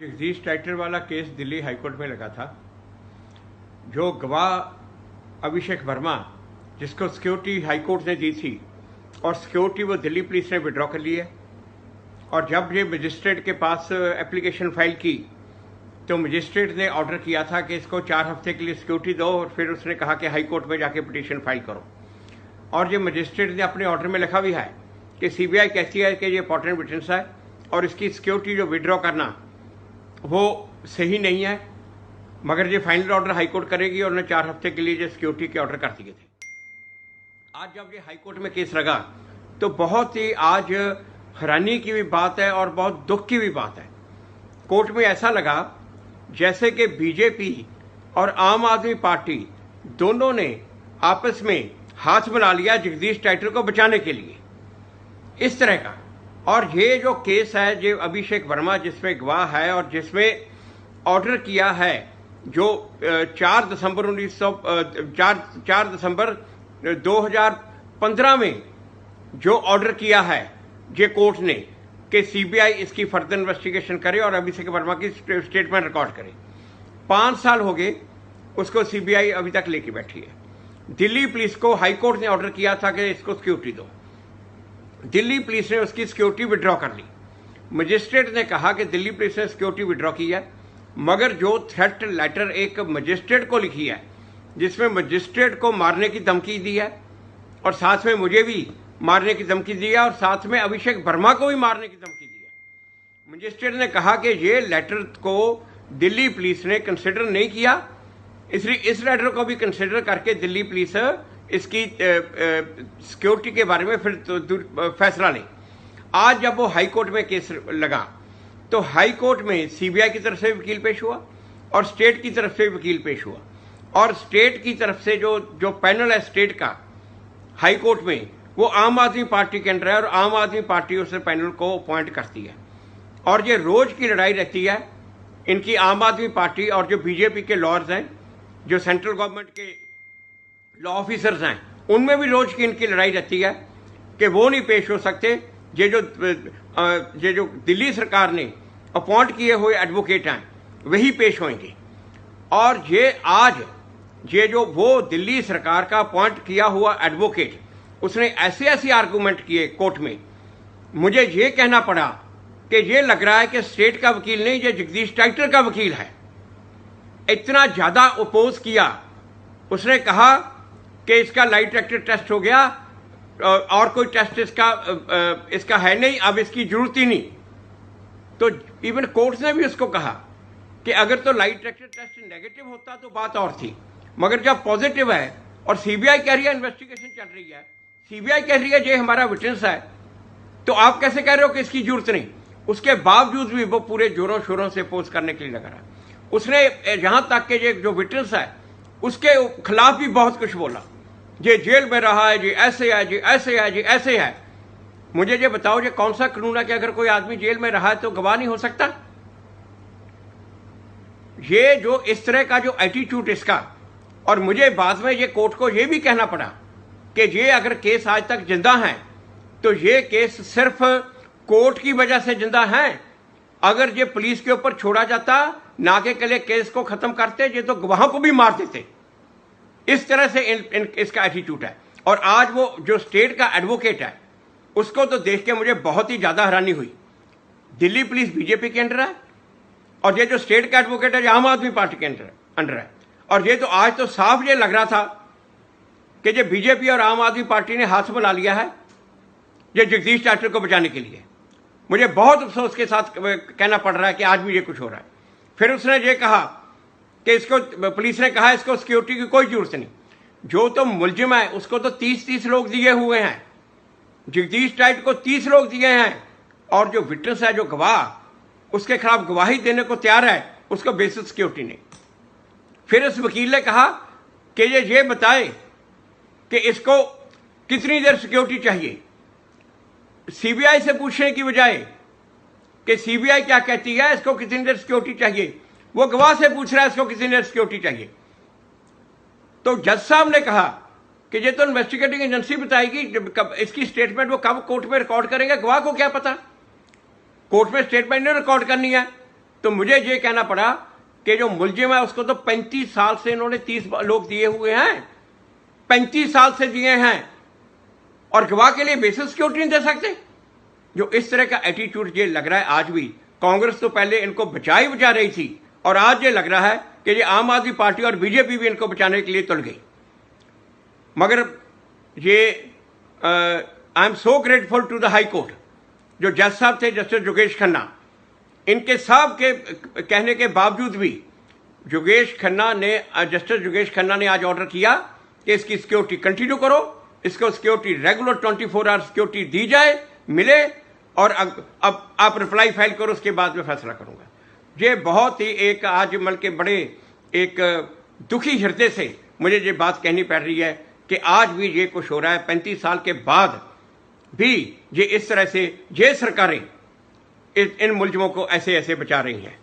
जगदीश टाइटर वाला case Delhi high court में लगा था। जो गवाह अभिषेक वर्मा, जिसको सिक्योरिटी हाईकोर्ट ने दी थी और सिक्योरिटी वो दिल्ली पुलिस ने विड्रॉ कर ली है, और जब ये मजिस्ट्रेट के पास एप्लीकेशन फाइल की तो मजिस्ट्रेट ने ऑर्डर किया था कि इसको 4 हफ्ते के लिए सिक्योरिटी दो, और फिर उसने कहा कि हाई कोर्ट में जाके पिटीशन फाइल करो। और ये मजिस्ट्रेट ने अपने ऑर्डर में लिखा भी है कि सीबीआई कहती है कि ये इंपॉर्टेंट विटनेस है और इसकी सिक्योरिटी जो विड्रॉ करना वो सही नहीं है, मगर ये फाइनल ऑर्डर हाईकोर्ट करेगी और उन्हें 4 हफ्ते के लिए जो सिक्योरिटी के ऑर्डर कर दिए थे। आज जब ये हाईकोर्ट में केस लगा तो बहुत ही आज हैरानी की भी बात है और बहुत दुख की भी बात है। कोर्ट में ऐसा लगा जैसे कि बीजेपी और आम आदमी पार्टी दोनों ने आपस में हाथ मिला लिया जगदीश टाइटर को बचाने के लिए, इस तरह का। और ये जो केस है जो अभिषेक वर्मा जिसमें गवाह है और जिसमें ऑर्डर किया है जो 4 दिसंबर 2015 में जो ऑर्डर किया है ये कोर्ट ने कि सीबीआई इसकी फर्दर इन्वेस्टिगेशन करे और अभिषेक वर्मा की स्टेटमेंट रिकॉर्ड करे। 5 साल हो गए उसको सीबीआई अभी तक लेके बैठी है। दिल्ली पुलिस को हाई कोर्ट ने ऑर्डर किया था कि इसको सिक्योरिटी दो। दिल्ली पुलिस ने उसकी सिक्योरिटी विड्रॉ कर ली। मजिस्ट्रेट ने कहा कि दिल्ली पुलिस ने सिक्योरिटी विड्रॉ की है, मगर जो थ्रेट लेटर एक मजिस्ट्रेट को लिखी है जिसमें मजिस्ट्रेट को मारने की धमकी दी है और साथ में मुझे भी मारने की धमकी दी है और साथ में अभिषेक वर्मा को भी मारने की धमकी दी है। मजिस्ट्रेट ने कहा कि ये लेटर को दिल्ली पुलिस ने कंसिडर नहीं किया, इसलिए इस लेटर को भी कंसिडर करके दिल्ली पुलिस इसकी सिक्योरिटी के बारे में फिर फैसला ले। आज जब वो हाई कोर्ट में केस लगा तो हाई कोर्ट में सीबीआई की तरफ से वकील पेश हुआ और स्टेट की तरफ से वकील पेश हुआ, और स्टेट की तरफ से जो पैनल है स्टेट का हाई कोर्ट में वो आम आदमी पार्टी के अंडर है और आम आदमी पार्टी उस पैनल को अपॉइंट करती है। और ये रोज की लड़ाई रहती है इनकी आम आदमी पार्टी और जो बीजेपी के लॉयर्स हैं, जो सेंट्रल गवर्नमेंट के लॉ ऑफिसर्स हैं, उनमें भी रोज की इनकी लड़ाई रहती है कि वो नहीं पेश हो सकते। ये जो दिल्ली सरकार ने अपॉइंट किए हुए एडवोकेट हैं वही पेश होंगे। और ये आज जो वो दिल्ली सरकार का अपॉइंट किया हुआ एडवोकेट उसने ऐसे आर्गूमेंट किए कोर्ट में, मुझे ये कहना पड़ा कि ये लग रहा है कि स्टेट का वकील नहीं, ये जगदीश टाइटर का वकील है। इतना ज्यादा अपोज किया। उसने कहा कि इसका लाई डिटेक्टर टेस्ट हो गया और कोई टेस्ट इसका है नहीं, अब इसकी जरूरत ही नहीं। तो इवन कोर्ट ने भी उसको कहा कि अगर तो लाई डिटेक्टर टेस्ट नेगेटिव होता तो बात और थी, मगर जब पॉजिटिव है और सीबीआई कह रही है इन्वेस्टिगेशन चल रही है, सीबीआई कह रही है ये हमारा विटनेस है, तो आप कैसे कह रहे हो कि इसकी जरूरत नहीं? उसके बावजूद भी वो पूरे जोरों शोरों से अपोज करने के लिए लगा रहा। उसने यहां तक कि ये जो विटनेस है उसके खिलाफ भी बहुत कुछ बोला, ये जेल में रहा है, जी ऐसे है, जी ऐसे है, जी ऐसे है। मुझे ये बताओ ये कौन सा कानून है कि अगर कोई आदमी जेल में रहा है तो गवाह नहीं हो सकता? ये जो इस तरह का जो एटीट्यूड इसका, और मुझे बाद में ये कोर्ट को ये भी कहना पड़ा कि ये अगर केस आज तक जिंदा है तो ये केस सिर्फ कोर्ट की वजह से जिंदा है। अगर ये पुलिस के ऊपर छोड़ा जाता, ना के केस को खत्म करते, ये तो गवाहों को भी मार देते। इस तरह से इसका एटीट्यूड है। और आज वो जो स्टेट का एडवोकेट है उसको तो देख के मुझे बहुत ही ज्यादा हैरानी हुई। दिल्ली पुलिस बीजेपी के अंडर है और ये जो स्टेट का एडवोकेट है आम आदमी पार्टी के अंडर है। और ये तो आज तो साफ ये लग रहा था कि ये बीजेपी और आम आदमी पार्टी ने हाथ मिला लिया है ये जगदीश टाइटर को बचाने के लिए। मुझे बहुत अफसोस के साथ कहना पड़ रहा है कि आज भी ये कुछ हो रहा है। फिर उसने ये कहा कि इसको पुलिस ने कहा इसको सिक्योरिटी की कोई जरूरत नहीं, जो तो मुलजिम है उसको तो 30 लोग दिए हुए हैं, जगदीश टाइटर को 30 लोग दिए हैं, और जो विटनेस है जो गवाह उसके खिलाफ गवाही देने को तैयार है उसको बेसिक सिक्योरिटी नहीं। फिर उस वकील ने कहा कि ये बताए कि इसको कितनी देर सिक्योरिटी चाहिए, सीबीआई से पूछने की बजाय कि सीबीआई क्या कहती है इसको कितनी देर सिक्योरिटी चाहिए, वो गवाह से पूछ रहा है इसको कितनी देर सिक्योरिटी चाहिए। तो जज साहब ने कहा कि ये तो इन्वेस्टिगेटिंग एजेंसी बताएगी इसकी स्टेटमेंट वो कब कोर्ट में रिकॉर्ड करेंगे, गवाह को क्या पता। कोर्ट में स्टेटमेंट नहीं रिकॉर्ड करनी है तो मुझे ये कहना पड़ा कि जो मुलजिम है उसको तो 35 साल से इन्होंने 30 लोग दिए हुए हैं, 35 साल से दिए हैं, और गवाह के लिए बेसिक सिक्योरिटी नहीं दे सकते। जो इस तरह का एटीट्यूड ये लग रहा है आज भी, कांग्रेस तो पहले इनको बचा रही थी, और आज ये लग रहा है कि ये आम आदमी पार्टी और बीजेपी भी इनको बचाने के लिए तुल गई। मगर ये I am so grateful to the high court, जो जज साहब थे जस्टिस योगेश खन्ना, इनके सब के कहने के बावजूद भी जस्टिस योगेश खन्ना ने आज ऑर्डर किया कि इसकी सिक्योरिटी कंटिन्यू करो, इसको सिक्योरिटी रेगुलर 24 आवर सिक्योरिटी दी जाए, मिले, और अब आप रिप्लाई फाइल करो, उसके बाद में फैसला करूंगा। ये बहुत ही एक आज मल के बड़े एक दुखी हृदय से मुझे ये बात कहनी पड़ रही है कि आज भी ये कुछ हो रहा है, 35 साल के बाद भी ये इस तरह से ये सरकारें इन मुलजिमों को ऐसे ऐसे बचा रही हैं।